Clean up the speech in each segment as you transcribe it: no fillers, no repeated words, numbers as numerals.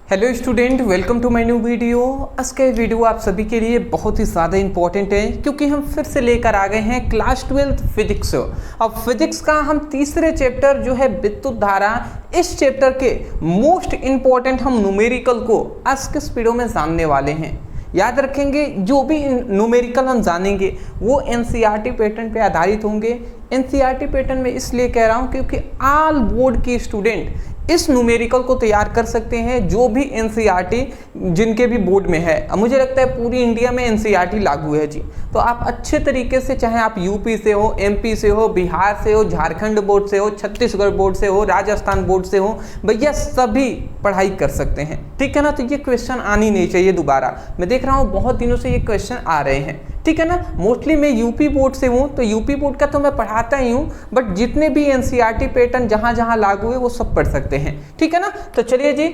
Hello student, welcome to my new video. आज का video आप सभी के लिए बहुत ही ज़्यादा इंपॉर्टेंट है क्योंकि हम फिर से लेकर आ गए हैं क्लास 12 फिजिक्स। अब फिजिक्स का हम तीसरे चैप्टर जो है विद्युत धारा, इस चैप्टर के मोस्ट इम्पॉर्टेंट हम न्यूमेरिकल को आज के इस वीडियो में जानने वाले हैं। याद रखेंगे, जो भी न्यूमेरिकल हम जानेंगे वो एनसीईआरटी पैटर्न पे आधारित होंगे। एनसीईआरटी पैटर्न में इसलिए कह रहा हूँ क्योंकि ऑल बोर्ड के स्टूडेंट इस न्यूमेरिकल को तैयार कर सकते हैं, जो भी एनसीईआरटी जिनके भी बोर्ड में है। अब मुझे लगता है पूरी इंडिया में एनसीईआरटी लागू है जी, तो आप अच्छे तरीके से, चाहे आप यूपी से हो, एमपी से हो, बिहार से हो, झारखंड बोर्ड से हो, छत्तीसगढ़ बोर्ड से हो, राजस्थान बोर्ड से हो, भैया सभी पढ़ाई कर सकते हैं। ठीक है ना। तो ये क्वेश्चन आनी नहीं चाहिए दोबारा। मैं देख रहा हूँ बहुत दिनों से ये क्वेश्चन आ रहे हैं। ठीक है ना। मोस्टली मैं यूपी बोर्ड से हूँ, तो यूपी बोर्ड का तो मैं पढ़ाता ही हूँ, बट जितने भी एनसीईआरटी पैटर्न जहाँ जहाँ लागू है वो सब पढ़ सकते हैं। ठीक है ना। तो चलिए जी,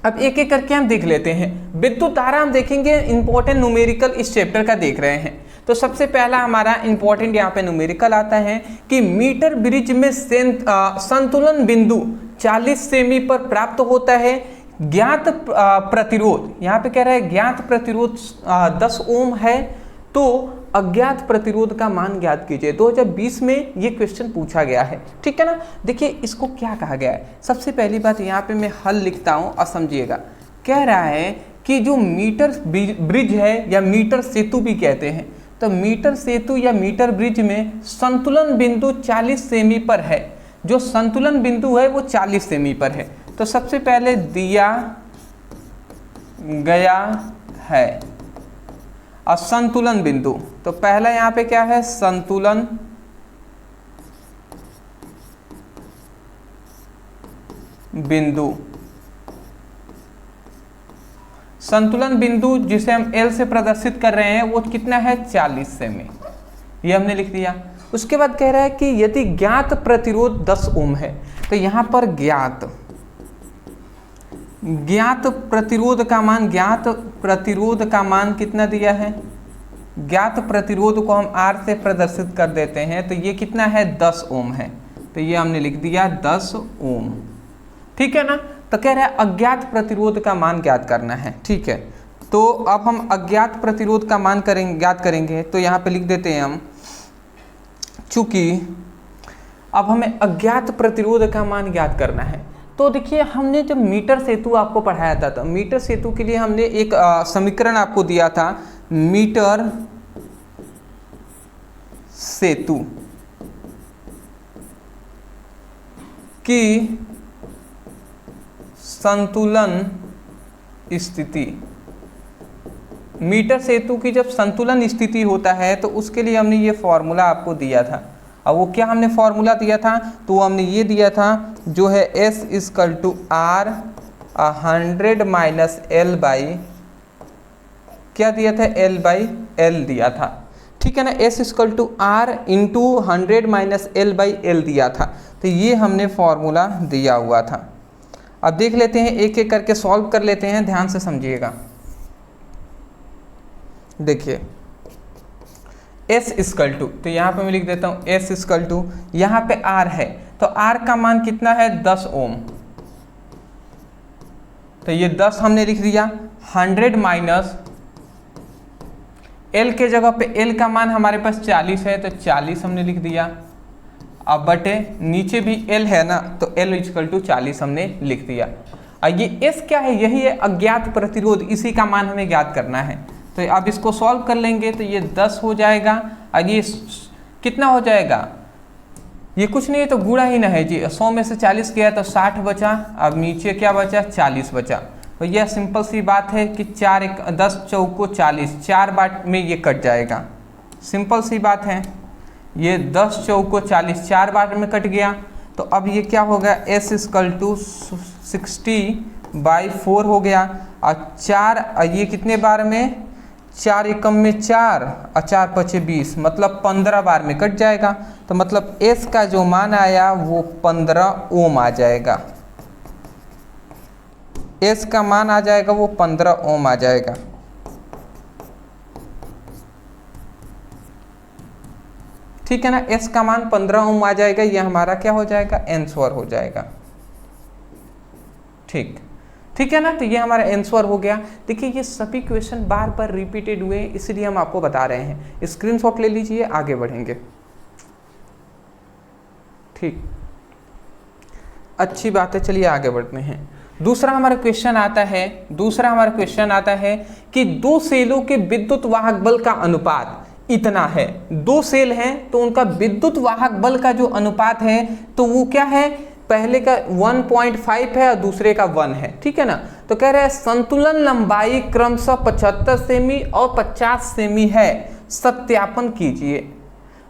अब एक एक करके हम देख लेते हैं। विद्युत धारा हम देखेंगे, इंपॉर्टेंट न्यूमेरिकल इस चैप्टर का देख रहे हैं। तो सबसे पहला हमारा इंपॉर्टेंट यहाँ पे न्यूमेरिकल आता है कि मीटर ब्रिज में संतुलन बिंदु 40 सेमी पर प्राप्त होता है। ज्ञात प्रतिरोध, यहाँ पे कह रहा है ज्ञात प्रतिरोध 10 ओम है, तो अज्ञात प्रतिरोध का मान ज्ञात कीजिए। 2020 में ये क्वेश्चन पूछा गया है। ठीक है ना। देखिए इसको क्या कहा गया है। सबसे पहली बात यहाँ पे मैं हल लिखता हूँ और समझिएगा। कह रहा है कि जो मीटर ब्रिज है या मीटर सेतु भी कहते हैं, तो मीटर सेतु या मीटर ब्रिज में संतुलन बिंदु 40 सेमी पर है। जो संतुलन बिंदु है वो 40 सेमी पर है। तो सबसे पहले दिया गया है असंतुलन बिंदु, तो पहला यहां पे क्या है, संतुलन बिंदु। संतुलन बिंदु जिसे हम L से प्रदर्शित कर रहे हैं वो कितना है, 40 सेमी। ये हमने लिख दिया। उसके बाद कह रहा है कि यदि ज्ञात प्रतिरोध 10 ओम है, तो यहां पर ज्ञात प्रतिरोध का मान कितना दिया है। ज्ञात प्रतिरोध को हम R से प्रदर्शित कर देते हैं, तो ये कितना है, 10 ओम है। तो ये हमने लिख दिया 10 ओम। ठीक है ना। तो कह रहा है अज्ञात प्रतिरोध का मान ज्ञात करना है। ठीक है। तो अब हम अज्ञात प्रतिरोध का मान ज्ञात करेंगे, तो यहाँ पे लिख देते हैं हम, चूंकि अब हमें अज्ञात प्रतिरोध का मान ज्ञात करना है। तो देखिए, हमने जब मीटर सेतु आपको पढ़ाया था, तो मीटर सेतु के लिए हमने एक समीकरण आपको दिया था, मीटर सेतु की संतुलन स्थिति। मीटर सेतु की जब संतुलन स्थिति होता है तो उसके लिए हमने ये फॉर्मूला आपको दिया था। अब वो क्या हमने फॉर्मूला दिया था, तो हमने ये दिया था जो है S = R 100 - L बाई, क्या दिया था, L/L दिया था। ठीक है ना। S = R × 100 - L/L दिया था। तो ये हमने फॉर्मूला दिया हुआ था। अब देख लेते हैं, एक एक करके सॉल्व कर लेते हैं, ध्यान से समझिएगा। देखिए S = तो यहाँ पे मैं लिख देता हूँ S = यहाँ पे R है, तो R का मान कितना है, 10 ओम। तो ये 10 हमने लिख दिया। 100 माइनस L के जगह पे L का मान हमारे पास 40 है, तो 40 हमने लिख दिया। अब बटे नीचे भी L है ना, तो L = 40 हमने लिख दिया। और ये S क्या है, यही है अज्ञात प्रतिरोध, इसी का मान हमें ज्ञात करना है। तो अब इसको सॉल्व कर लेंगे, तो ये 10 हो जाएगा और ये कितना हो जाएगा, ये कुछ नहीं है तो गुणा ही ना है जी। 100 में से 40 गया तो 60 बचा। अब नीचे क्या बचा, 40 बचा। तो यह सिंपल सी बात है कि 4 × 10 = 40, 4 बार में ये कट जाएगा। सिंपल सी बात है, ये 10 × 40, 4 बार में कट गया। तो अब ये क्या होगा, S = 60/4 हो गया। और 4, ये कितने बार में, 4 एकम में 4 और 4 × 5 = 20, मतलब 15 बार में कट जाएगा। तो मतलब S का जो मान आया वो 15 ओम आ जाएगा। S का मान आ जाएगा वो 15 ओम आ जाएगा। ठीक है ना। S का मान 15 ओम आ जाएगा। ये हमारा क्या हो जाएगा, आंसर हो जाएगा। ठीक। ठीक है ना। तो ये हमारा आंसर हो गया। देखिए ये सभी क्वेश्चन बार बार रिपीटेड हुए, इसलिए हम आपको बता रहे हैं। स्क्रीनशॉट ले लीजिए, आगे बढ़ेंगे। ठीक, अच्छी बात है, चलिए आगे बढ़ते हैं। दूसरा हमारा क्वेश्चन आता है कि दो सेलों के विद्युत वाहक बल का अनुपात इतना है। दो सेल हैं तो उनका विद्युत वाहक बल का जो अनुपात है तो वो क्या है, पहले का 1.5 है और दूसरे का 1 है। ठीक है ना। तो कह रहे हैं संतुलन लंबाई क्रमशः 75 सेमी और 50 सेमी है, सत्यापन कीजिए।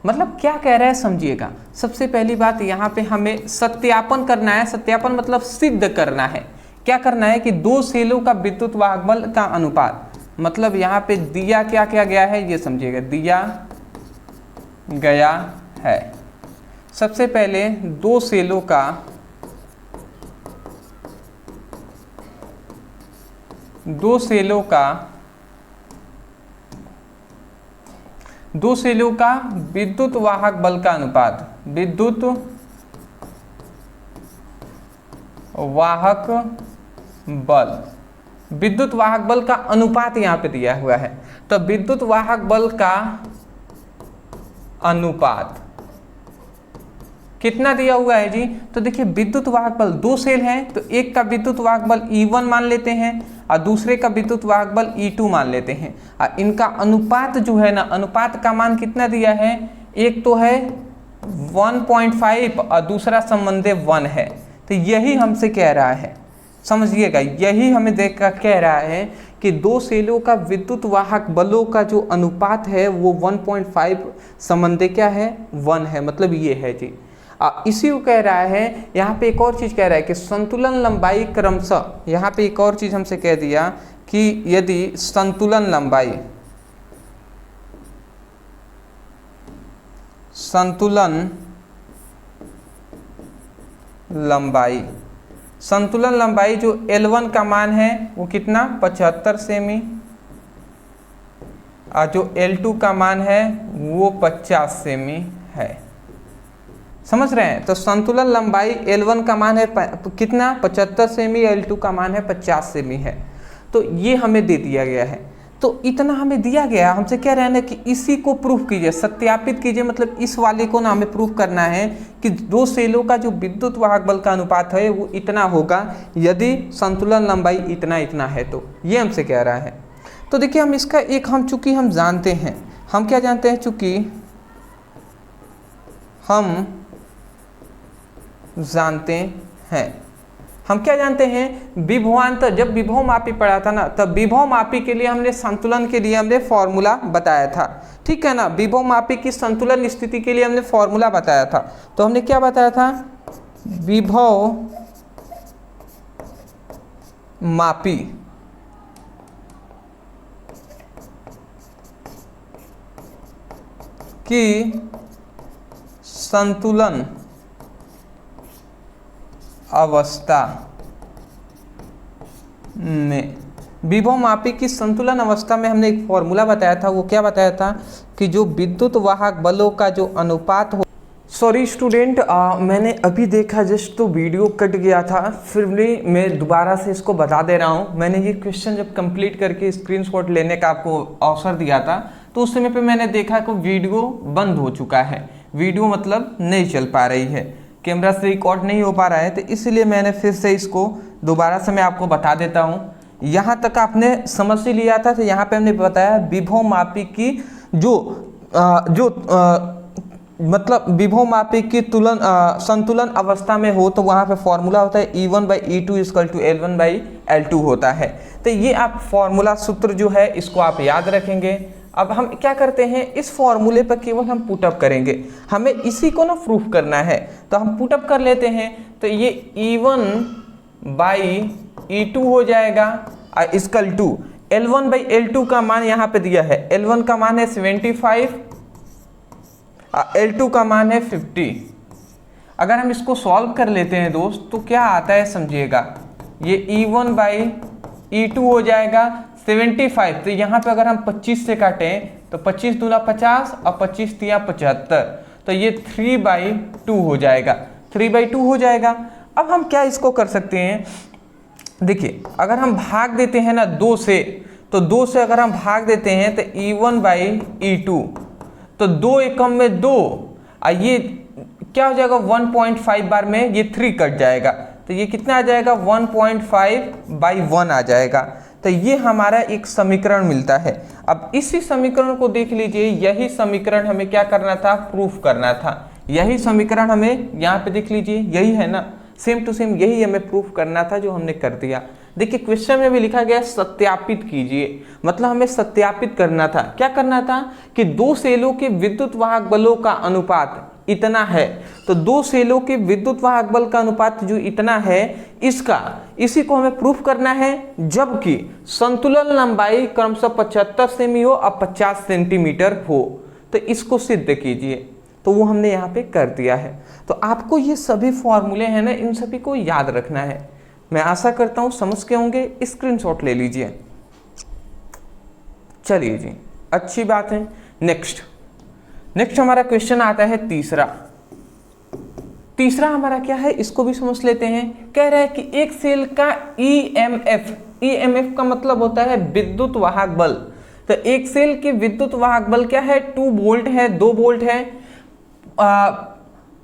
मतलब क्या कह रहा है समझिएगा। सबसे पहली बात यहाँ पे हमें सत्यापन करना है। सत्यापन मतलब सिद्ध करना है। क्या करना है कि दो सेलों का विद्युत वाहक बल का अनुपात, मतलब यहाँ पे दिया क्या क्या गया है ये समझिएगा, दिया गया है सबसे पहले दो सेलों का विद्युत वाहक बल का अनुपात, विद्युत वाहक बल का अनुपात यहाँ पे दिया हुआ है। तो विद्युत वाहक बल का अनुपात कितना दिया हुआ है जी। तो देखिए विद्युत वाहक बल, दो सेल हैं तो एक का विद्युत वाहक बल E1 मान लेते हैं और दूसरे का विद्युत वाहक बल E2 मान लेते हैं। और इनका अनुपात जो है ना, अनुपात का मान कितना दिया है, एक तो है 1.5 और दूसरा संबंधी 1 है। तो यही हमसे कह रहा है, समझिएगा, यही हमें देख कर कह रहा है कि दो सेलों का विद्युत वाहक बलों का जो अनुपात है वो 1.5 संबंधी क्या है, 1 है। मतलब ये है जी। इसी को कह रहा है। यहाँ पे एक और चीज कह रहा है कि संतुलन लंबाई क्रमशः, यहाँ पे एक और चीज हमसे कह दिया कि यदि संतुलन लंबाई जो L1 का मान है वो कितना 75 सेमी और जो L2 का मान है वो 50 सेमी है। समझ रहे हैं। तो संतुलन लंबाई L1 का मान है कितना 75 सेमी, L2 का मान है 50 सेमी है। तो ये हमें दे दिया गया है। तो इतना हमें दिया गया, हमसे कह रहे हैं ना कि इसी को प्रूफ कीजिए, सत्यापित कीजिए। मतलब इस वाले को ना हमें प्रूफ करना है कि दो सेलों का जो विद्युत वाहक बल का अनुपात है वो इतना होगा यदि संतुलन लंबाई इतना इतना है। तो ये हमसे कह रहा है। तो देखिए हम इसका एक चूंकि हम जानते हैं, हम क्या जानते हैं, चूंकि हम क्या जानते हैं, विभवांतर। जब विभव मापी पढ़ा था ना, तब विभव मापी के लिए हमने संतुलन के लिए हमने फॉर्मूला बताया था। ठीक है ना। विभव मापी की संतुलन स्थिति के लिए हमने फॉर्मूला बताया था। तो हमने क्या बताया था, विभव मापी की संतुलन अवस्था में, विभव मापी की संतुलन अवस्था में हमने एक फॉर्मूला बताया था। वो क्या बताया था कि जो विद्युत वाहक बलों का जो अनुपात हो। सॉरी स्टूडेंट, मैंने अभी देखा जस्ट तो वीडियो कट गया था, फिर भी मैं दोबारा से इसको बता दे रहा हूँ। मैंने ये क्वेश्चन जब कंप्लीट करके स्क्रीनशॉट लेने का आपको अवसर दिया था तो उस समय पे मैंने देखा कि वीडियो बंद हो चुका है। वीडियो मतलब नहीं चल पा रही है, कैमरा से रिकॉर्ड नहीं हो पा रहा है। तो इसलिए मैंने फिर से इसको दोबारा से मैं आपको बता देता हूँ। यहाँ तक आपने समझ ही लिया था। तो यहाँ पे हमने बताया विभव मापी की मतलब विभव मापी की संतुलन अवस्था में हो तो वहाँ पे फॉर्मूला होता है E1/E2 = L1/L2 होता है। तो ये आप फॉर्मूला सूत्र जो है इसको आप याद रखेंगे। अब हम क्या करते हैं, इस फॉर्मूले पर केवल हम पुटअप करेंगे। हमें इसी को ना प्रूफ करना है तो हम पुटअप कर लेते हैं। तो ये E1/E2 हो जाएगा = L1/L2 का मान यहाँ पे दिया है। L1 का मान है 75, L2 का मान है 50। अगर हम इसको सॉल्व कर लेते हैं दोस्त तो क्या आता है समझिएगा, ये E1/E2 हो जाएगा 75। तो यहाँ पे अगर हम 25 से काटें तो 25 दूना 50 और 25 तिया 75, तो ये 3/2 हो जाएगा, 3/2 हो जाएगा। अब हम क्या इसको कर सकते हैं, देखिए अगर हम भाग देते हैं ना 2 से, तो 2 से अगर हम भाग देते हैं तो E1 बाई E2, तो 2 एकम में 2, ये क्या हो जाएगा 1.5 बार में ये 3 कट जाएगा, तो ये कितना आ जाएगा 1.5/1 आ जाएगा। तो ये हमारा एक समीकरण मिलता है। अब इसी समीकरण को देख लीजिए, यही समीकरण हमें क्या करना था, प्रूफ करना था। यही समीकरण हमें यहाँ पे देख लीजिए, यही है ना, सेम टू सेम यही हमें प्रूफ करना था, जो हमने कर दिया। देखिए क्वेश्चन में भी लिखा गया सत्यापित कीजिए, मतलब हमें सत्यापित करना था। क्या करना था कि 2 सेलों के विद्युत वाहक बलों का अनुपात इतना है, तो 2 सेलों के विद्युत वाहक बल का अनुपात जो इतना है, इसी को हमें प्रूफ करना है, जबकि संतुलन लंबाई क्रमशः 75 सेमी हो और 50 सेंटीमीटर हो। तो इसको सिद्ध कीजिए, तो वो हमने यहाँ पे कर दिया है। तो आपको ये सभी फॉर्मूले हैं ना, इन सभी को याद रखना है। मैं आशा करता हूँ समझ के होंगे, स्क्रीनशॉट ले लीजिए। चलिए जी, अच्छी बात है। नेक्स्ट हमारा क्वेश्चन आता है तीसरा हमारा क्या है, इसको भी समझ लेते हैं। कह रहा है कि एक सेल का EMF का मतलब होता है विद्युत वाहक बल। तो एक सेल के विद्युत वाहक बल क्या है, 2 वोल्ट है, 2 वोल्ट है।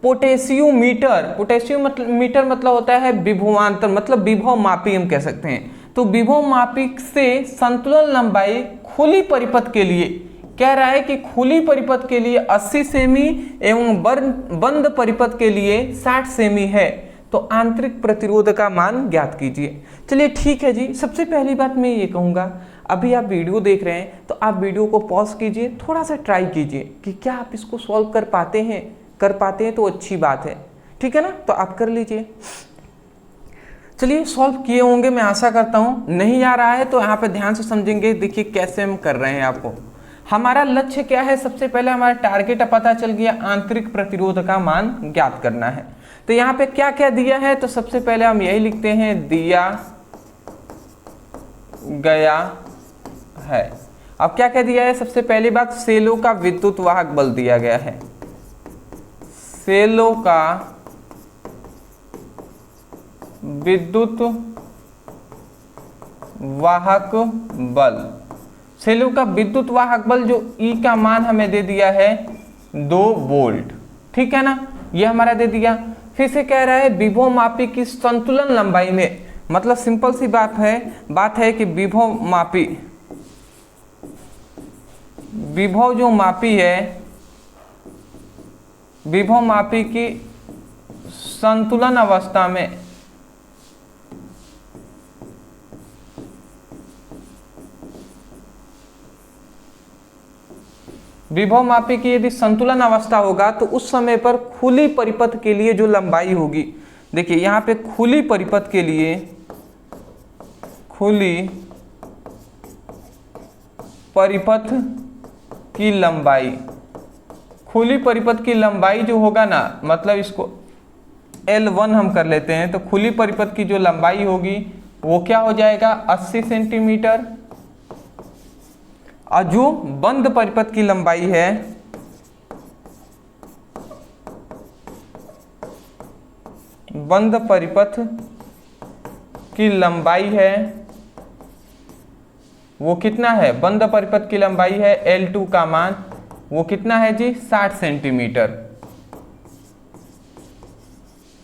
पोटेशियोमीटर मतलब होता है विभवांतर, मतलब विभव मापी हम कह सकते हैं। तो विभव मापी से संतुलन लंबाई खुली परिपथ के लिए, कह रहा है कि खुली परिपथ के लिए 80 सेमी एवं बंद परिपथ के लिए 60 सेमी है। तो आंतरिक प्रतिरोध का मान ज्ञात कीजिए। चलिए ठीक है जी। सबसे पहली बात मैं ये कहूँगा, अभी आप वीडियो देख रहे हैं तो आप वीडियो को पॉज कीजिए, थोड़ा सा ट्राई कीजिए कि क्या आप इसको सॉल्व कर पाते हैं तो अच्छी बात है, ठीक है ना। तो आप कर लीजिए। चलिए सॉल्व किए होंगे, मैं आशा करता हूँ। नहीं आ रहा है तो यहाँ पे ध्यान से समझेंगे। देखिए कैसे हम कर रहे हैं। आपको हमारा लक्ष्य क्या है, सबसे पहले हमारा टारगेट पता चल गया, आंतरिक प्रतिरोध का मान ज्ञात करना है। तो यहाँ पे क्या क्या दिया है, तो सबसे पहले हम यही लिखते हैं, दिया गया है। अब क्या क्या दिया है, सबसे पहली बात सेलों का विद्युत वाहक बल दिया गया है। सेलों का विद्युत वाहक बल, सेलों का विद्युत वाहक बल जो E का मान हमें दे दिया है 2 वोल्ट, ठीक है ना, ये हमारा दे दिया। फिर से कह रहा है विभव मापी की संतुलन लंबाई में, मतलब सिंपल सी बात है कि विभव जो मापी है, विभव मापी की संतुलन अवस्था में विभव मापी की यदि संतुलन अवस्था होगा तो उस समय पर खुली परिपथ के लिए जो लंबाई होगी, देखिए यहाँ पे खुली परिपथ के लिए, खुली परिपथ की लंबाई जो होगा ना, मतलब इसको L1 हम कर लेते हैं। तो खुली परिपथ की जो लंबाई होगी वो क्या हो जाएगा 80 सेंटीमीटर, और जो बंद परिपथ की लंबाई है वो कितना है, बंद परिपथ की लंबाई है L2 का मान वो कितना है जी 60 सेंटीमीटर,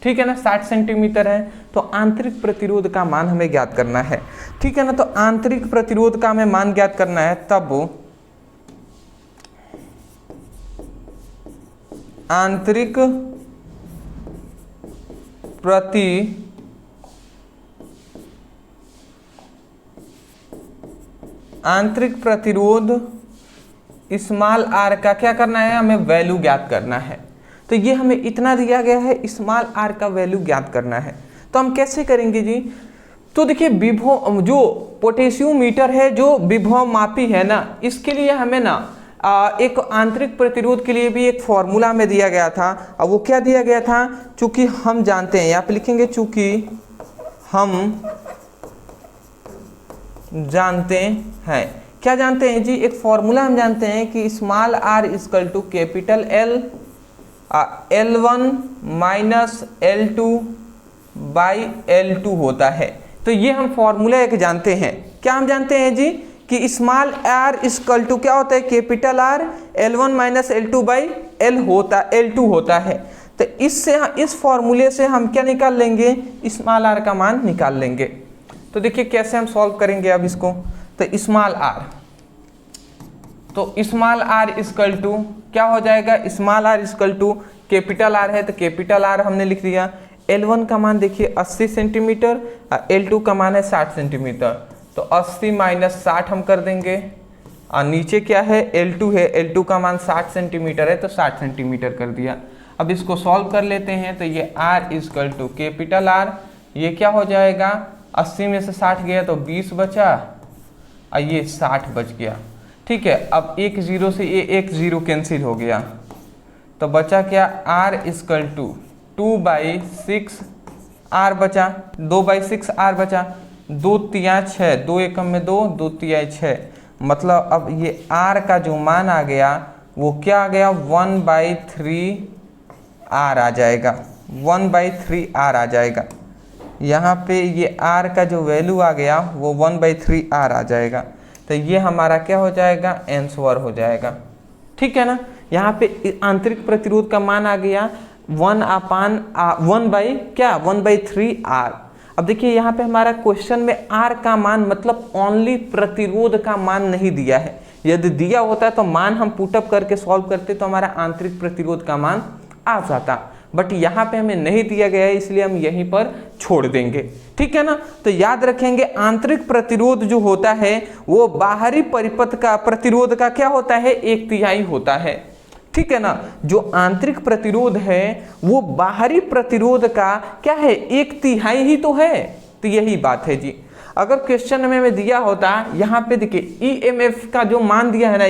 ठीक है ना, 60 सेंटीमीटर है। तो आंतरिक प्रतिरोध का मान हमें ज्ञात करना है, ठीक है ना। तो आंतरिक प्रतिरोध का हमें मान ज्ञात करना है, तब आंतरिक प्रतिरोध स्मॉल r का क्या करना है, हमें वैल्यू ज्ञात करना है। तो ये हमें इतना दिया गया है, स्मॉल r का वैल्यू ज्ञात करना है। तो हम कैसे करेंगे जी, तो देखिए विभव जो पोटेशियोमीटर है, जो विभव मापी है ना, इसके लिए हमें ना एक आंतरिक प्रतिरोध के लिए भी एक फॉर्मूला हमें दिया गया था। और वो क्या दिया गया था, चूंकि हम जानते हैं, यहाँ पे लिखेंगे चूंकि हम जानते हैं, क्या जानते हैं जी, एक फॉर्मूला हम जानते हैं कि small r equal to capital L L1 माइनस L2 बाई L2 होता है। तो ये हम फॉर्मूला एक जानते हैं, क्या हम जानते हैं जी कि स्मॉल r इक्वल टू क्या होता है, कैपिटल R L1 माइनस L2 बाई L2 होता है। तो इससे इस फॉर्मूले से हम क्या निकाल लेंगे, स्मॉल r का मान निकाल लेंगे। तो देखिए कैसे हम सॉल्व करेंगे अब इसको। तो स्मॉल r, तो स्मॉल r इक्वल टू क्या हो जाएगा, small r equal to capital R है तो कैपिटल R हमने लिख दिया। L1 का मान देखिए 80 सेंटीमीटर और L2 का मान है 60 सेंटीमीटर, तो 80 माइनस 60 हम कर देंगे। और नीचे क्या है, L2 है, L2 का मान 60 सेंटीमीटर है तो 60 सेंटीमीटर कर दिया। अब इसको सॉल्व कर लेते हैं। तो ये R equal to capital R, ये क्या हो जाएगा, 80 में से 60 गया तो 20 बचा और ये 60 बच गया। ठीक है, अब एक जीरो से ये एक जीरो कैंसिल हो गया, तो बचा क्या, R इक्वल टू 2/6 R बचा, 2/6 R बचा, 2 तिया 6, 2 एकम में 2, 2 तिया 6, मतलब अब ये R का जो मान आ गया वो क्या आ गया, 1/3 R आ जाएगा, 1/3 R आ जाएगा। यहाँ पे ये R का जो वैल्यू आ गया वो 1/3 R आ जाएगा। तो ये हमारा क्या हो जाएगा, आंसर हो जाएगा। ठीक है ना, यहाँ पे आंतरिक प्रतिरोध का मान आ गया 1/3 R। अब देखिए यहाँ पे हमारा क्वेश्चन में R का मान मतलब ओनली प्रतिरोध का मान नहीं दिया है। यदि दिया होता तो मान हम पुटअप करके सॉल्व करते तो हमारा आंतरिक प्रतिरोध का मान आ जाता, बट यहाँ पे हमें नहीं दिया गया है इसलिए हम यहीं पर छोड़ देंगे। ठीक है ना, तो याद रखेंगे आंतरिक प्रतिरोध जो होता है वो बाहरी परिपथ का प्रतिरोध का क्या होता है, 1/3 होता है। ठीक है ना, जो आंतरिक प्रतिरोध है वो बाहरी प्रतिरोध का क्या है, 1/3 ही तो है। तो यही बात है जी। अगर क्वेश्चन में हमें दिया होता, यहाँ पे देखिए EMF का जो मान दिया है ना,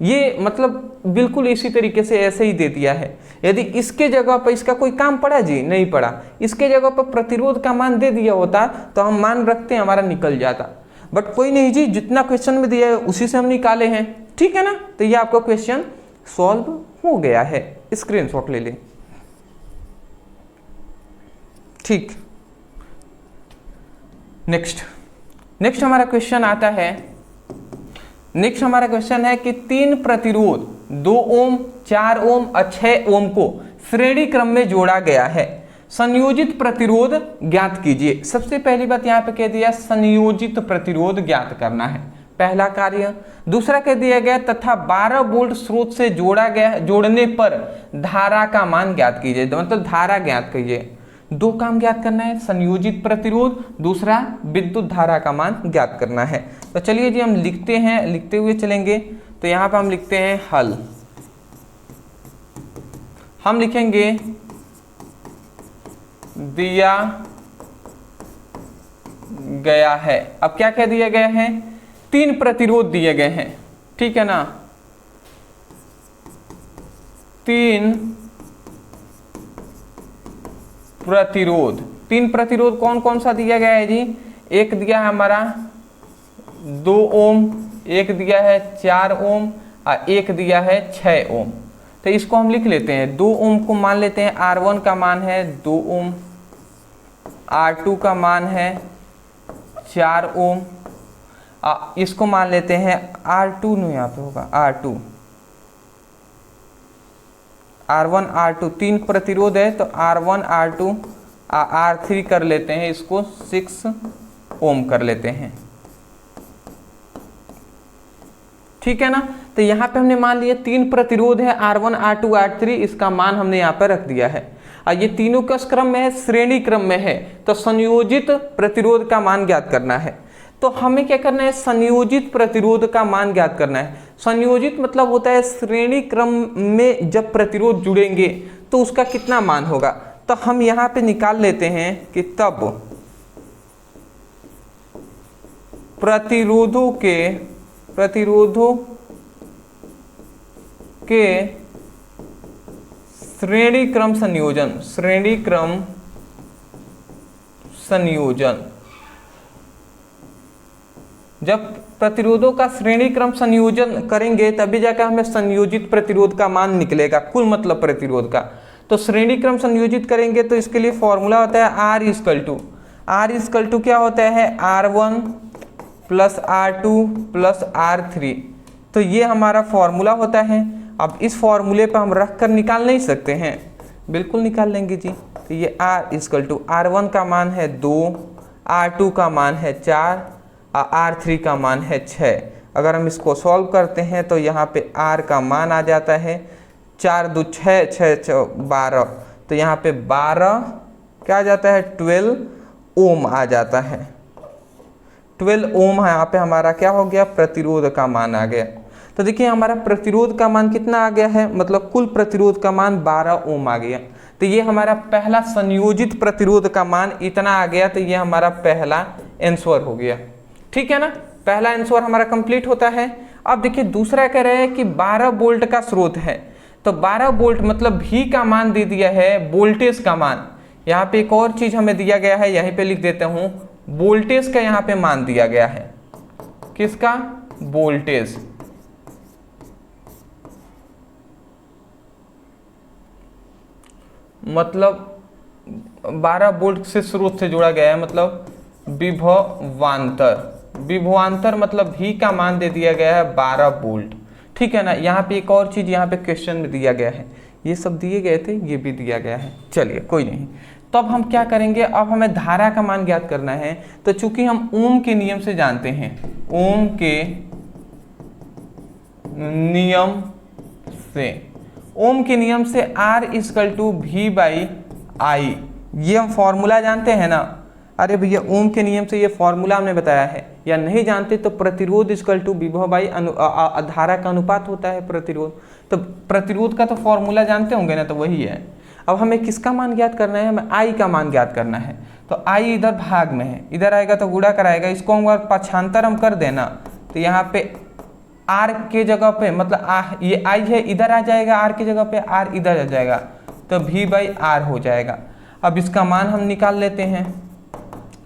ये मतलब बिल्कुल इसी तरीके से ऐसे ही दे दिया है। यदि इसके जगह पर इसका कोई काम पड़ा जी, नहीं पड़ा, इसके जगह पर प्रतिरोध का मान दे दिया होता तो हम मान रखते हैं हमारा निकल जाता, बट कोई नहीं जी, जितना क्वेश्चन में दिया है उसी से हम निकाले हैं। ठीक है ना, तो ये आपका क्वेश्चन सॉल्व हो गया है, स्क्रीनशॉट ले लें। ठीक, नेक्स्ट हमारा क्वेश्चन आता है। नेक्स्ट हमारा क्वेश्चन है कि 3 प्रतिरोध 2 ओम, 4 ओम और 6 ओम को श्रेणी क्रम में जोड़ा गया है, संयोजित प्रतिरोध ज्ञात कीजिए। सबसे पहली बात यहाँ पे कह दिया संयोजित प्रतिरोध ज्ञात करना है, पहला कार्य। दूसरा कह दिया गया तथा 12 वोल्ट स्रोत से जोड़ने पर धारा का मान ज्ञात कीजिए, मतलब धारा ज्ञात कीजिए। 2 काम ज्ञात करना है, संयोजित प्रतिरोध, दूसरा विद्युत धारा का मान ज्ञात करना है। तो चलिए जी हम लिखते हैं, लिखते हुए चलेंगे। तो यहाँ पर हम लिखते हैं हल, हम लिखेंगे दिया गया है। अब क्या कह दिया गया है, 3 प्रतिरोध दिए गए हैं। ठीक है ना, 3 प्रतिरोध कौन कौन सा दिया गया है जी, एक दिया है हमारा 2 ओम, एक दिया है 4 ओम और एक दिया है 6 ओम। तो इसको हम लिख लेते हैं। 2 ओम को मान लेते हैं, R1 का मान है 2 ओम, R2 का मान है 4 ओम, इसको मान लेते हैं R2, नहीं यहाँ पे होगा R2, R1 R2 3 प्रतिरोध है तो R1 R2 R3 कर लेते हैं, इसको 6 ओम कर लेते हैं। ठीक है ना, तो यहाँ पे हमने मान लिया 3 प्रतिरोध है R1 R2 R3, इसका मान हमने यहाँ पे रख दिया है। और ये तीनों किस क्रम में है, श्रेणी क्रम में है, तो संयोजित प्रतिरोध का मान ज्ञात करना है। तो हमें क्या करना है, संयोजित प्रतिरोध का मान ज्ञात करना है। संयोजित मतलब होता है श्रेणी क्रम में जब प्रतिरोध जुड़ेंगे तो उसका कितना मान होगा। तो हम यहाँ पे निकाल लेते हैं कि तब प्रतिरोधों के श्रेणी क्रम संयोजन, जब प्रतिरोधों का श्रेणी क्रम संयोजन करेंगे तभी जाकर हमें संयोजित प्रतिरोध का मान निकलेगा, कुल मतलब प्रतिरोध का। तो श्रेणी क्रम संयोजित करेंगे तो इसके लिए फॉर्मूला होता है R इक्वल टू क्या होता है R1 plus R2 plus R3। तो ये हमारा फॉर्मूला होता है। अब इस फॉर्मूले पर हम रख कर निकाल नहीं सकते हैं, बिल्कुल निकाल लेंगे जी। तो ये R इक्वल टू R1 का मान है 2, R2 का मान है 4 और R3 का मान है 6। अगर हम इसको सॉल्व करते हैं तो यहाँ पे R का मान आ जाता है 4 2 6 6 12। तो यहाँ पे 12 क्या आ जाता है 12 ओम आ जाता है। 12 ओम यहाँ पे हमारा क्या हो गया, प्रतिरोध का मान आ गया। तो देखिए हमारा प्रतिरोध का मान कितना आ गया है, मतलब कुल प्रतिरोध का मान 12 ओम आ गया। तो ये हमारा पहला संयोजित प्रतिरोध का मान इतना आ गया। तो ये हमारा पहला आंसर हो गया, ठीक है ना। पहला आंसर हमारा कंप्लीट होता है। अब देखिए दूसरा कह रहे हैं कि 12 वोल्ट का स्रोत है। तो 12 वोल्ट मतलब V का मान दे दिया है, वोल्टेज का मान। यहाँ पे एक और चीज हमें दिया गया है, यहीं पे लिख देता हूँ, वोल्टेज का यहाँ पे मान दिया गया है। किसका, वोल्टेज। मतलब 12 वोल्ट से स्रोत से जोड़ा गया है, मतलब विभवांतर। विभवांतर मतलब V का मान दे दिया गया है 12 वोल्ट, ठीक है ना। यहाँ पे एक और चीज यहाँ पे क्वेश्चन में दिया गया है, ये सब दिए गए थे, ये भी दिया गया है। चलिए कोई नहीं। तो अब हम क्या करेंगे, अब हमें धारा का मान ज्ञात करना है। तो चूंकि हम ओम के नियम से जानते हैं, ओम के नियम से, ओम के नियम से R equal to V by I, ये हम फॉर्मूला जानते हैं ना। अरे भैया ओम के नियम से ये फॉर्मूला हमने बताया है, या नहीं जानते तो प्रतिरोध इक्वल टू विभव बाई धारा का अनुपात होता है प्रतिरोध। तो प्रतिरोध का तो फॉर्मूला जानते होंगे ना, तो वही है। अब हमें किसका मान ज्ञात करना है, हमें आई का मान ज्ञात करना है। तो आई इधर भाग में है, इधर आएगा तो गुणा कराएगा, इसको हम अगर पक्षांतर हम कर देना तो यहाँ पे आर के जगह पे, मतलब ये आई है इधर आ जाएगा, आर की जगह पे आर इधर आ जाएगा, तो V बाई आर हो जाएगा। अब इसका मान हम निकाल लेते हैं।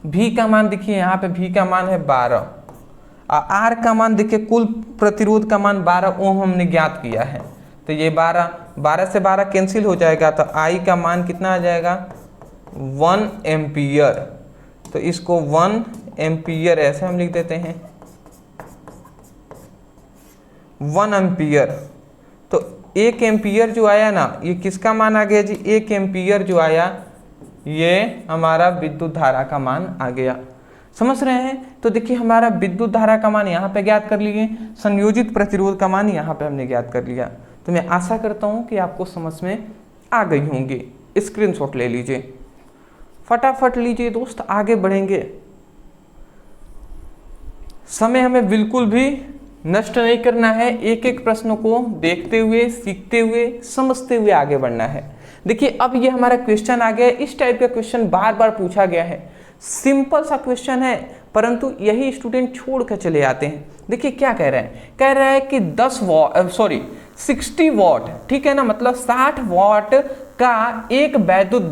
V का मान देखिए यहाँ पे V का मान है 12 और R का मान देखिए कुल प्रतिरोध का मान 12 ओम हमने ज्ञात किया है। तो ये 12 से 12 कैंसिल हो जाएगा, तो I का मान कितना आ जाएगा 1 एम्पियर। तो इसको 1 एम्पियर ऐसे हम लिख देते हैं, 1 एम्पियर। तो 1 एम्पियर जो आया ना, ये किसका मान आ गया जी, 1 एम्पियर जो आया ये हमारा विद्युत धारा का मान आ गया। समझ रहे हैं। तो देखिए हमारा विद्युत धारा का मान यहाँ पे ज्ञात कर लिए, संयोजित प्रतिरोध का मान यहाँ पे हमने ज्ञात कर लिया। तो मैं आशा करता हूँ कि आपको समझ में आ गई होंगी। स्क्रीनशॉट ले लीजिए, फटाफट लीजिए दोस्त, आगे बढ़ेंगे। समय हमें बिल्कुल भी नष्ट नहीं करना है, एक एक प्रश्नों को देखते हुए, सीखते हुए, समझते हुए आगे बढ़ना है। देखिए अब ये हमारा क्वेश्चन आ गया, इस टाइप का क्वेश्चन बार बार पूछा गया है। सिंपल सा क्वेश्चन है, परंतु यही स्टूडेंट छोड़ कर चले आते हैं। देखिए क्या कह रहे हैं, कह रहा है कि 60 वॉट, ठीक है ना, मतलब 60 वॉट का एक वैद्युत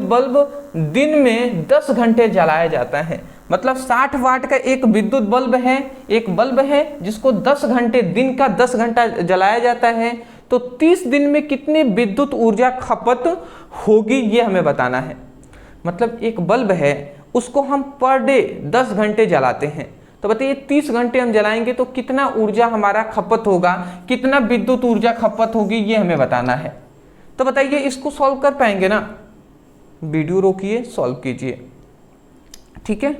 बल्ब दिन में 10 घंटे जलाया जाता है। मतलब 60 वाट का एक विद्युत बल्ब है, एक बल्ब है जिसको 10 घंटे, दिन का 10 घंटा जलाया जाता है। तो 30 दिन में कितनी विद्युत ऊर्जा खपत होगी ये हमें बताना है। मतलब एक बल्ब है, उसको हम पर डे 10 घंटे जलाते हैं। तो बताइए 30 घंटे हम जलाएंगे तो कितना ऊर्जा हमारा खपत होगा, कितना विद्युत ऊर्जा खपत होगी ये हमें बताना है। तो बताइए इसको सॉल्व कर पाएंगे ना, वीडियो रोकिए, सॉल्व कीजिए, ठीक है।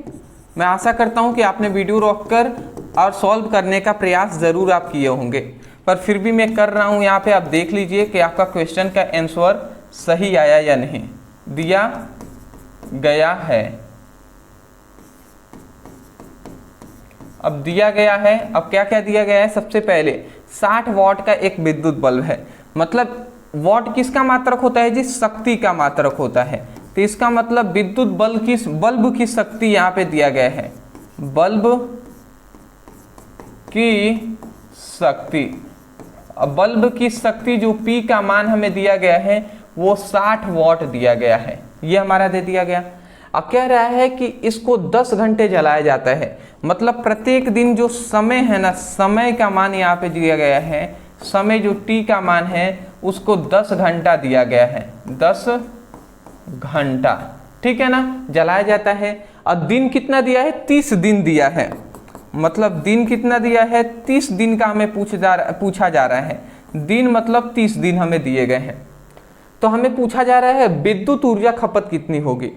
मैं आशा करता हूं कि आपने वीडियो रोककर और सॉल्व करने का प्रयास ज़रूर आप किए होंगे, पर फिर भी मैं कर रहा हूं। यहाँ पे आप देख लीजिए कि आपका क्वेश्चन का आंसर सही आया या नहीं, दिया गया है। अब दिया गया है, अब क्या क्या दिया गया है, सबसे पहले 60 वॉट का एक विद्युत बल्ब है। मतलब वॉट किसका मात्रक होता है जी, शक्ति का मात्रक होता है। तो इसका मतलब विद्युत बल्ब की शक्ति यहाँ पे दिया गया है, बल्ब की शक्ति। अब बल्ब की शक्ति जो P का मान हमें दिया गया है वो 60 वॉट दिया गया है, ये हमारा दे दिया गया। अब कह रहा है कि इसको 10 घंटे जलाया जाता है। मतलब प्रत्येक दिन जो समय है ना, समय का मान यहाँ पे दिया गया है, समय जो T का मान है उसको 10 घंटा दिया गया है, 10 घंटा, ठीक है ना, जलाया जाता है। और दिन कितना दिया है, 30 दिन दिया है, मतलब दिन कितना दिया है, 30 दिन का हमें पूछा जा रहा है। दिन मतलब 30 दिन हमें दिए गए हैं। तो हमें पूछा जा रहा है विद्युत ऊर्जा खपत कितनी होगी।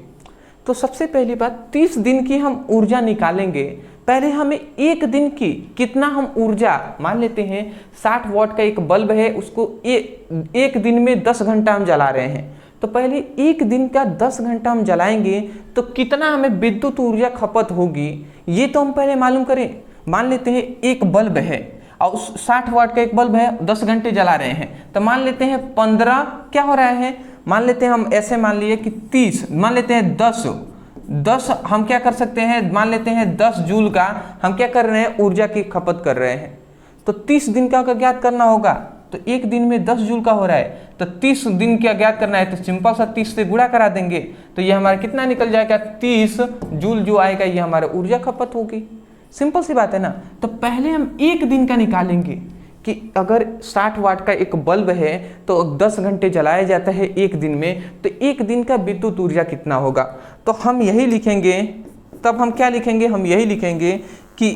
तो सबसे पहली बात, 30 दिन की हम ऊर्जा निकालेंगे। पहले हमें एक दिन की कितना हम ऊर्जा, मान लेते हैं 60 वाट का एक बल्ब है, उसको एक दिन में 10 घंटा हम जला रहे हैं। तो पहले एक दिन का 10 घंटा हम जलाएंगे तो कितना हमें विद्युत ऊर्जा खपत होगी, ये तो हम पहले मालूम करें। मान लेते हैं एक बल्ब है और 60 वाट का एक बल्ब है, 10 घंटे जला रहे हैं, तो मान लेते हैं 15 क्या हो रहा है, मान लेते हैं हम ऐसे मान लिए कि 30, मान लेते हैं 10 हम क्या कर सकते हैं, मान लेते हैं 10 जूल का हम क्या कर रहे हैं, ऊर्जा की खपत कर रहे हैं। तो 30 दिन का ज्ञात करना होगा, तो एक दिन में 10 जूल का हो रहा है, तो 30 दिन क्या ज्ञात करना है, तो सिंपल सा 30 से गुणा करा देंगे, तो ये हमारा कितना निकल जाएगा, 30 जूल जो आएगा ये हमारा ऊर्जा खपत होगी। सिंपल सी बात है ना। तो पहले हम एक दिन का निकालेंगे कि अगर 60 वाट का एक बल्ब है तो 10 घंटे जलाया जाता है एक दिन में, तो एक दिन का विद्युत ऊर्जा कितना होगा। तो हम यही लिखेंगे, तब हम क्या लिखेंगे, हम यही लिखेंगे कि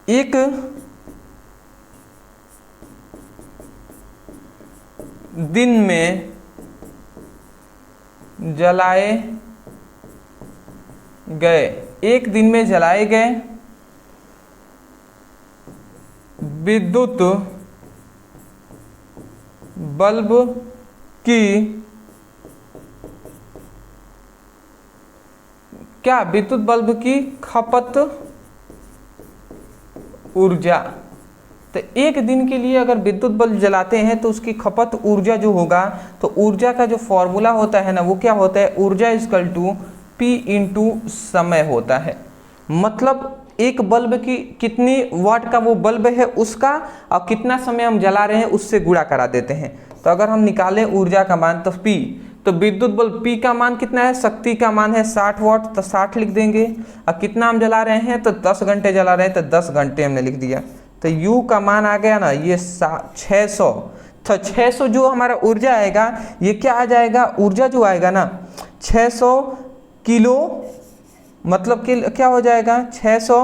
एक दिन में जलाए गए, एक दिन में जलाए गए विद्युत बल्ब की क्या, विद्युत बल्ब की खपत ऊर्जा। तो एक दिन के लिए अगर विद्युत बल्ब जलाते हैं तो उसकी खपत ऊर्जा जो होगा, तो ऊर्जा का जो फॉर्मूला होता है ना, वो क्या होता है, ऊर्जा इक्वल टू P इंटू समय होता है। मतलब एक बल्ब की कितनी वाट का वो बल्ब है उसका, और कितना समय हम जला रहे हैं उससे गुणा करा देते हैं। तो अगर हम निकालें ऊर्जा का मान तो P, तो विद्युत बल्ब P का मान कितना है, शक्ति का मान है 60 वाट, तो 60 लिख देंगे। और कितना हम जला रहे हैं, तो 10 घंटे जला रहे हैं, तो 10 घंटे हमने लिख दिया। तो U का मान आ गया ना, ये 600। तो 600 जो हमारा ऊर्जा आएगा, ये क्या आ जाएगा, ऊर्जा जो आएगा ना 600 किलो, मतलब कि क्या हो जाएगा, 600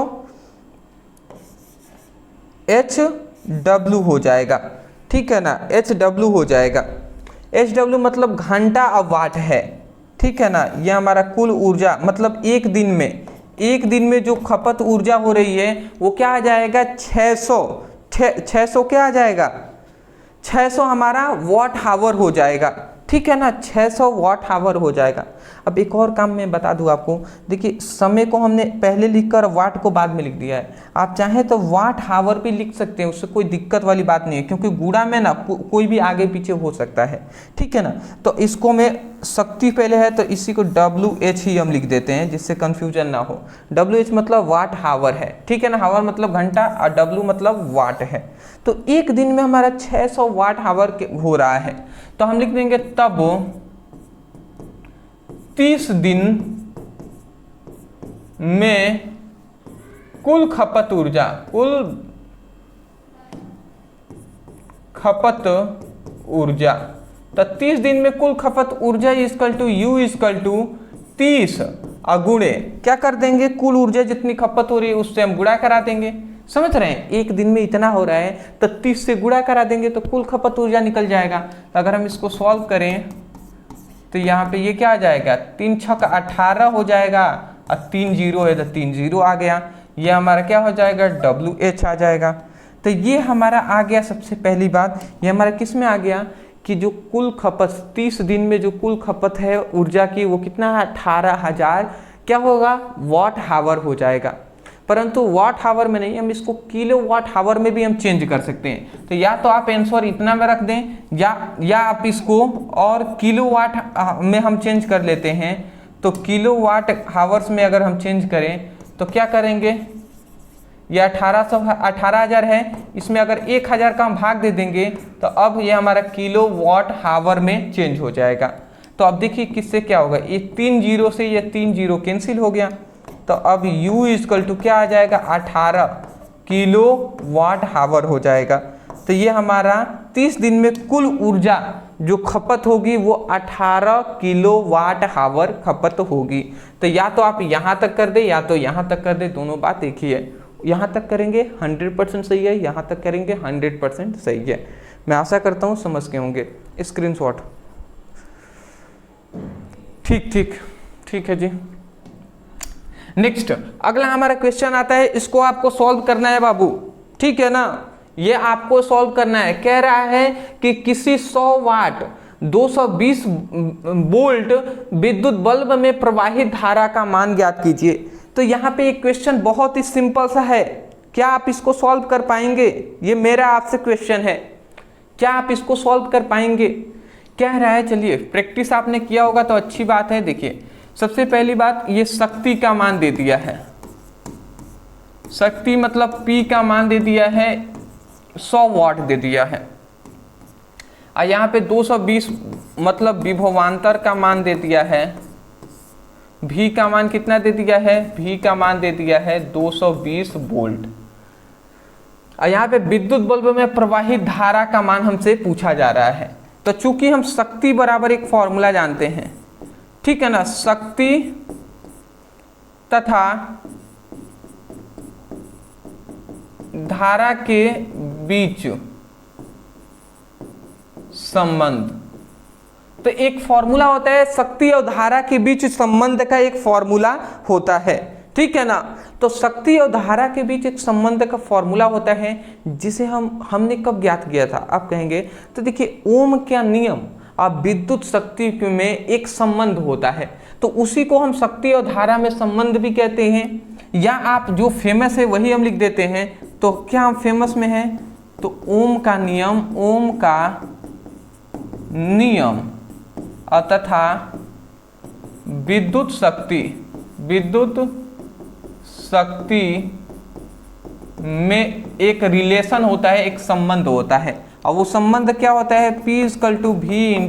HW हो जाएगा, ठीक है ना, HW हो जाएगा। HW मतलब घंटा और वाट है, ठीक है ना। ये हमारा कुल ऊर्जा, मतलब एक दिन में जो खपत ऊर्जा हो रही है वो क्या आ जाएगा, 600 क्या आ जाएगा, 600 हमारा वाट हावर हो जाएगा, ठीक है ना, 600 वाट हावर हो जाएगा। अब एक और काम मैं बता दूं आपको, देखिए समय को हमने पहले लिखकर वाट को बाद में लिख दिया है। आप चाहें तो वाट हावर भी लिख सकते हैं, उससे कोई दिक्कत वाली बात नहीं है, क्योंकि गुणा में ना कोई भी आगे पीछे हो सकता है, ठीक है ना। तो इसको मैं शक्ति पहले है तो इसी को WH ही हम लिख देते हैं, जिससे कन्फ्यूजन ना हो। WH मतलब वाट हावर है, ठीक है ना, हावर मतलब घंटा और W मतलब वाट है। तो एक दिन में हमारा 600 वाट हावर हो रहा है, तो हम लिख देंगे तब 30 दिन में कुल खपत ऊर्जा, तो 30 दिन में कुल खपत ऊर्जा equal to U equal to 30 अगुणे क्या कर देंगे, कुल ऊर्जा जितनी खपत हो रही है उससे हम गुणा करा देंगे। समझ रहे हैं, एक दिन में इतना हो रहा है तो 30 से गुणा करा देंगे तो कुल खपत ऊर्जा निकल जाएगा। तो अगर हम इसको सॉल्व करें तो यहाँ पे ये क्या आ जाएगा, 3 छक 18 हो जाएगा, और 3 जीरो है तो 3 जीरो आ गया, ये हमारा क्या हो जाएगा, WH आ जाएगा। तो ये हमारा आ गया, सबसे पहली बात ये हमारा किस में आ गया कि जो कुल खपत 30 दिन में जो कुल खपत है ऊर्जा की वो कितना है, 18,000 क्या होगा, वाट हावर हो जाएगा। परंतु वाट हावर में नहीं, हम इसको किलो वाट हावर में भी हम चेंज कर सकते हैं। तो या तो आप आंसर इतना में रख दें या आप इसको और किलो वाट में हम चेंज कर लेते हैं। तो किलो वाट हावर्स में अगर हम चेंज करें तो क्या करेंगे, ये 18,000 है, इसमें अगर 1,000 का हम भाग दे देंगे तो अब ये हमारा किलो वाट हावर में चेंज हो जाएगा। तो अब देखिए किससे क्या होगा, ये 3 जीरो से ये 3 जीरो कैंसिल हो गया, तो अब U इक्वल टू क्या आ जाएगा, 18 किलो वाट हावर हो जाएगा। तो ये हमारा 30 दिन में कुल ऊर्जा जो खपत होगी वो 18 किलोवाट हावर खपत होगी। तो या तो आप यहाँ तक कर दे या तो यहाँ तक कर दे, दोनों बात एक ही है। यहाँ तक करेंगे 100% सही है, यहाँ तक करेंगे 100% सही है। मैं आशा करता हूँ समझ के होंगे। स्क्रीनशॉट, ठीक है जी। नेक्स्ट अगला हमारा क्वेश्चन आता है, इसको आपको सॉल्व करना है बाबू, ठीक है ना। ये आपको सॉल्व करना है। कह रहा है कि किसी 100 वाट 220 वोल्ट विद्युत बल्ब में प्रवाहित धारा का मान ज्ञात कीजिए। तो यहाँ पे एक क्वेश्चन बहुत ही सिंपल सा है, क्या आप इसको सॉल्व कर पाएंगे? ये मेरा आपसे क्वेश्चन है, क्या आप इसको सॉल्व कर पाएंगे? कह रहा है, चलिए प्रैक्टिस आपने किया होगा तो अच्छी बात है। देखिए सबसे पहली बात, ये शक्ति का मान दे दिया है, शक्ति मतलब P का मान दे दिया है 100 वाट दे दिया है। और यहाँ पे 220 मतलब विभवांतर का मान दे दिया है, V का मान कितना दे दिया है? V का मान दे दिया है 220 वोल्ट। और यहाँ पे विद्युत बल्ब में प्रवाहित धारा का मान हमसे पूछा जा रहा है। तो चूंकि हम शक्ति बराबर एक फॉर्मूला जानते हैं, ठीक है ना, शक्ति तथा धारा के बीच संबंध, तो एक फॉर्मूला होता है, शक्ति और धारा के बीच संबंध का एक फॉर्मूला होता है, ठीक है ना। तो शक्ति और धारा के बीच एक संबंध का फॉर्मूला होता है, जिसे हमने कब ज्ञात किया था? आप कहेंगे तो देखिए ओम का नियम और विद्युत शक्ति में एक संबंध होता है, तो उसी को हम शक्ति और धारा में संबंध भी कहते हैं। या आप जो फेमस है वही हम लिख देते हैं। तो क्या हम फेमस में हैं? तो ओम का नियम तथा विद्युत शक्ति में एक रिलेशन होता है, एक संबंध होता है। और वो संबंध क्या होता है? P = V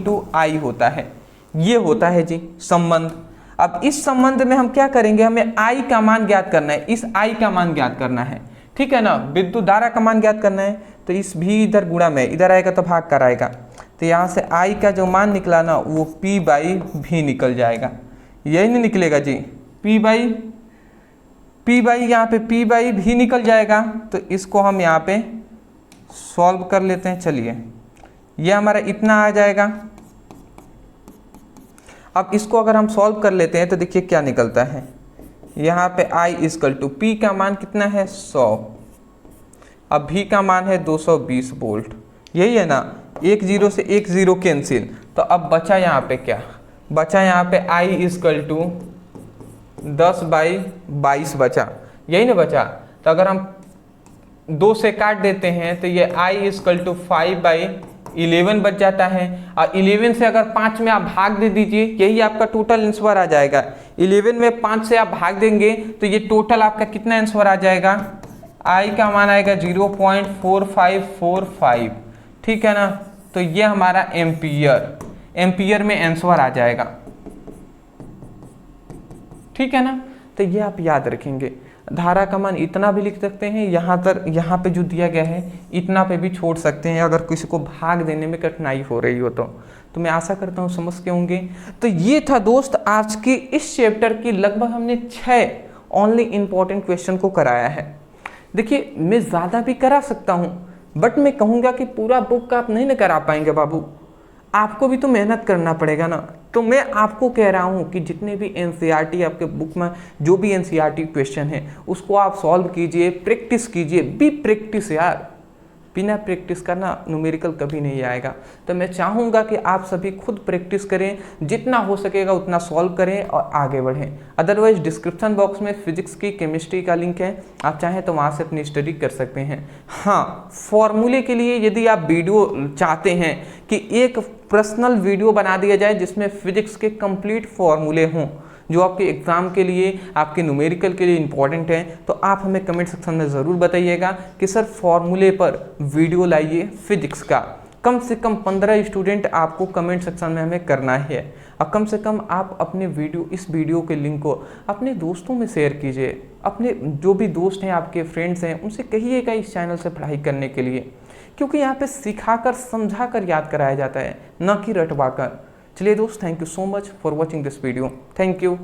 × I होता है। ये होता है जी संबंध। अब इस संबंध में हम क्या करेंगे? हमें I का मान ज्ञात करना है, इस I का मान ज्ञात करना है, ठीक है ना। विद्युत धारा का मान ज्ञात करना है, तो इस V इधर गुणा में, इधर आएगा तो भाग कर आएगा। तो यहाँ से I का जो मान निकला ना वो P/V निकल जाएगा। यही नहीं निकलेगा जी, P/V यहाँ पे P/V निकल जाएगा। तो इसको हम यहाँ पे सॉल्व कर लेते हैं। चलिए ये हमारा इतना आ जाएगा। अब इसको अगर हम सॉल्व कर लेते हैं तो देखिए क्या निकलता है। यहाँ पे I = P का मान कितना है? 100। अब V का मान है 220 वोल्ट, यही है ना। 1 0 से 1 0 कैंसिल, तो अब बचा यहाँ पे क्या बचा? यहाँ पे I = 10/22 बचा, यही ना बचा। तो अगर हम 2 से काट देते हैं तो ये I = 5/11 बच जाता है। और 11 से अगर 5 में आप भाग दे दीजिए, यही आपका टोटल आंसर आ जाएगा। 11 में 5 से आप भाग देंगे तो ये टोटल आपका कितना आंसर आ जाएगा? I का मान आएगा 0.4545, ठीक है ना। तो ये हमारा एम्पियर में आंसर आ जाएगा, ठीक है ना। तो ये आप याद रखेंगे। धारा का मान इतना भी लिख सकते हैं, यहाँ पे जो दिया गया है इतना पे भी छोड़ सकते हैं, अगर किसी को भाग देने में कठिनाई हो रही हो तो मैं आशा करता हूँ समझ के होंगे। तो ये था दोस्त आज के इस चैप्टर की लगभग हमने 6 ओनली इम्पॉर्टेंट क्वेश्चन को कराया है। देखिए मैं ज़्यादा भी करा सकता हूँ, बट मैं कहूँगा कि पूरा बुक का आप नहीं ना करा पाएंगे बाबू, आपको भी तो मेहनत करना पड़ेगा ना। तो मैं आपको कह रहा हूँ कि जितने भी एनसीईआरटी आपके बुक में जो भी एनसीईआरटी क्वेश्चन है उसको आप सॉल्व कीजिए, प्रैक्टिस कीजिए। बी प्रैक्टिस यार, बिना प्रैक्टिस का ना न्यूमेरिकल कभी नहीं आएगा। तो मैं चाहूँगा कि आप सभी खुद प्रैक्टिस करें, जितना हो सकेगा उतना सॉल्व करें और आगे बढ़ें। अदरवाइज डिस्क्रिप्शन बॉक्स में फिजिक्स की केमिस्ट्री का लिंक है, आप चाहें तो वहाँ से अपनी स्टडी कर सकते हैं। हाँ, फॉर्मूले के लिए यदि आप वीडियो चाहते हैं कि एक पर्सनल वीडियो बना दिया जाए जिसमें फिजिक्स के कंप्लीट फॉर्मूले हों जो आपके एग्ज़ाम के लिए, आपके न्यूमेरिकल के लिए इंपॉर्टेंट हैं, तो आप हमें कमेंट सेक्शन में ज़रूर बताइएगा कि सर फॉर्मूले पर वीडियो लाइए फिजिक्स का। कम से कम 15 स्टूडेंट आपको कमेंट सेक्शन में हमें करना है। और कम से कम आप अपने इस वीडियो के लिंक को अपने दोस्तों में शेयर कीजिए। अपने जो भी दोस्त हैं, आपके फ्रेंड्स हैं, उनसे कहिएगा इस चैनल से पढ़ाई करने के लिए, क्योंकि यहाँ पे सिखाकर समझाकर याद कराया जाता है, न कि रटवाकर। चलिए दोस्त, thank you so much for watching this video. Thank you.